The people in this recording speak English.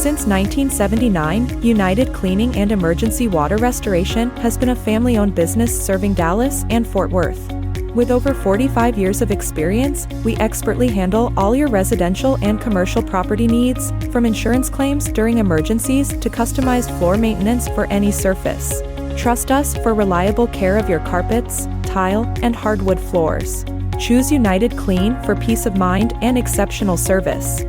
Since 1979, United Cleaning and Emergency Water Restoration has been a family-owned business serving Dallas and Fort Worth. With over 45 years of experience, we expertly handle all your residential and commercial property needs, from insurance claims during emergencies to customized floor maintenance for any surface. Trust us for reliable care of your carpets, tile, and hardwood floors. Choose United Clean for peace of mind and exceptional service.